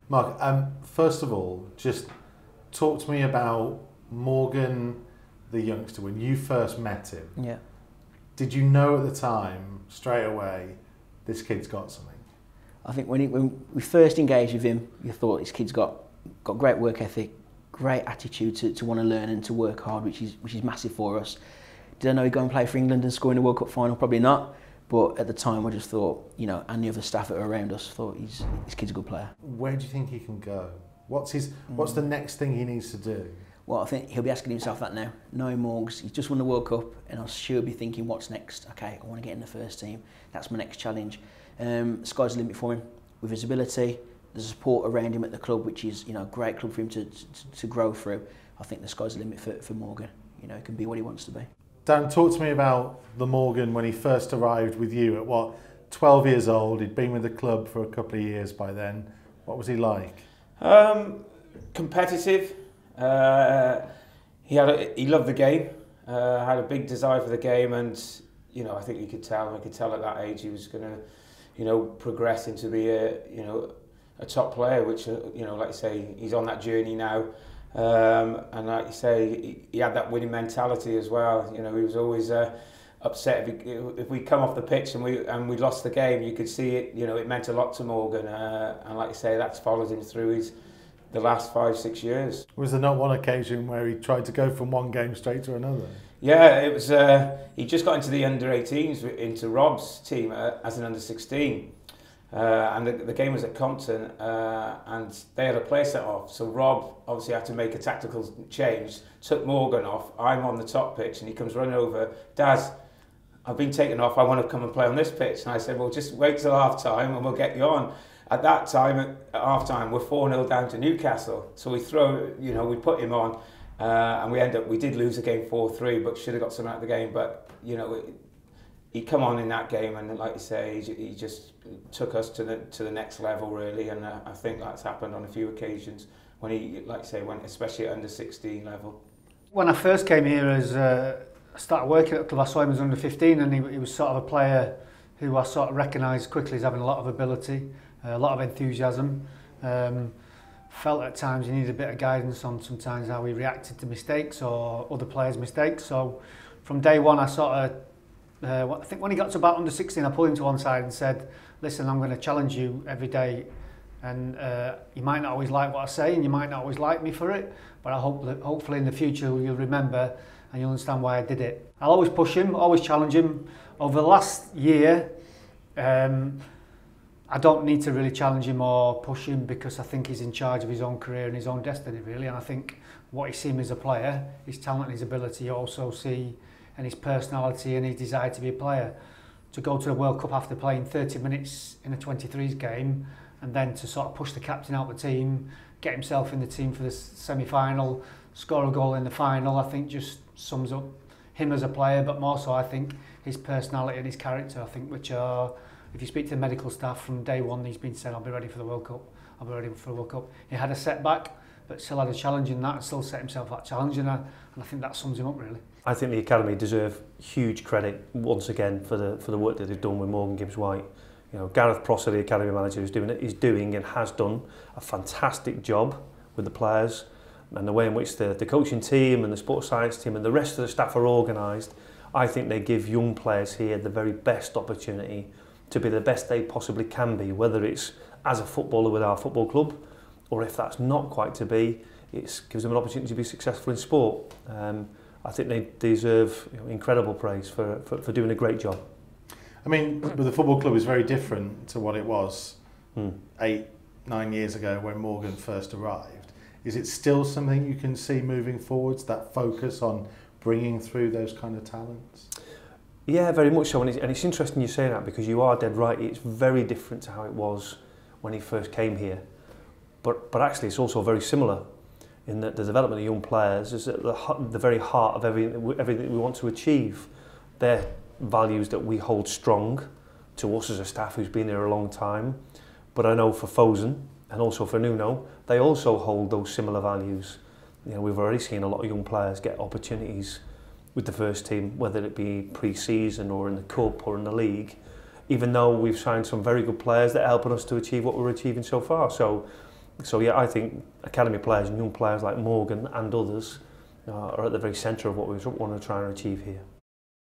Mark, first of all, just talk to me about Morgan, the youngster, when you first met him. Yeah. Did you know at the time, straight away, this kid's got something? I think when we first engaged with him, we thought this kid's got great work ethic, great attitude to want to learn and to work hard, which is massive for us. Did I know he'd go and play for England and score in the World Cup final? Probably not. But at the time, I just thought, and the other staff that were around us thought this kid's a good player. Where do you think he can go? What's the next thing he needs to do? Well, I think he'll be asking himself that now. Knowing Morgs, he's just won the World Cup, and I'm sure he'll be thinking, what's next? Okay, I want to get in the first team. That's my next challenge. Sky's the limit for him. With his ability, there's support around him at the club, which is a great club for him to grow through. I think the sky's the limit for Morgan. He can be what he wants to be. Dan, talk to me about the Morgan when he first arrived with you at 12 years old. He'd been with the club for a couple of years by then. What was he like? Competitive. He loved the game. Had a big desire for the game, and I think you could tell. I could tell at that age he was going to, progress into be a top player. Which like you say, he's on that journey now. And like you say, he had that winning mentality as well. He was always upset if we come off the pitch and we lost the game. You could see it. It meant a lot to Morgan, and like you say, that's followed him through the last 5-6 years. Was there not one occasion where he tried to go from one game straight to another? Yeah, it was. He just got into the under-18s, into Rob's team as an under-16. And the game was at Compton, and they had a player set off. So Rob obviously had to make a tactical change, took Morgan off. I'm on the top pitch, and he comes running over. Daz, I've been taken off. I want to come and play on this pitch. And I said, well, just wait till half time and we'll get you on. At that time, at half time, we're 4-0 down to Newcastle. So we we put him on, and we did lose the game 4-3, but should have got something out of the game. But, he come on in that game, and like you say, he just took us to the next level, really. And I think that's happened on a few occasions when he, like you say, went especially at under 16 level. When I first came here, I started working at the club, I saw him as under 15, and he was sort of a player who I sort of recognised quickly as having a lot of ability, a lot of enthusiasm. Felt at times he needed a bit of guidance on sometimes how he reacted to mistakes or other players' mistakes. So from day one, I think when he got to about under 16, I pulled him to one side and said, listen, I'm going to challenge you every day, and you might not always like what I say and you might not always like me for it, but I hope that hopefully in the future you'll remember and you'll understand why I did it. I'll always push him, always challenge him. Over the last year, I don't need to really challenge him or push him because I think he's in charge of his own career and his own destiny, really. And I think what he's seen as a player, his talent and his ability, you also see, and his personality and his desire to be a player. To go to the World Cup after playing 30 minutes in a 23s game and then to sort of push the captain out of the team, get himself in the team for the semi-final, score a goal in the final, I think just sums up him as a player, but more so I think his personality and his character, I think, which are, if you speak to the medical staff from day one, he's been saying, I'll be ready for the World Cup, I'll be ready for the World Cup. He had a setback, but still had a challenge in that and still set himself that challenge, and I think that sums him up, really. I think the academy deserve huge credit once again for the work that they've done with Morgan Gibbs-White. Gareth Prosser, the academy manager, is doing and has done a fantastic job with the players, and the way in which the coaching team and the sports science team and the rest of the staff are organised. I think they give young players here the very best opportunity to be the best they possibly can be, whether it's as a footballer with our football club, or if that's not quite to be, it gives them an opportunity to be successful in sport. I think they deserve incredible praise for doing a great job. I mean, but the football club is very different to what it was 8-9 years ago when Morgan first arrived. Is it still something you can see moving forwards, that focus on bringing through those kind of talents? Yeah, very much so, and it's interesting you say that because you are dead right. It's very different to how it was when he first came here, but actually it's also very similar in that the development of young players is at the very heart of everything we want to achieve. They're values that we hold strong to us as a staff who's been here a long time, but I know for Fosen and also for Nuno, they also hold those similar values. We've already seen a lot of young players get opportunities with the first team, whether it be pre-season or in the cup or in the league, even though we've signed some very good players that are helping us to achieve what we're achieving so far. So So yeah, I think academy players and young players like Morgan and others are at the very centre of what we want to try and achieve here.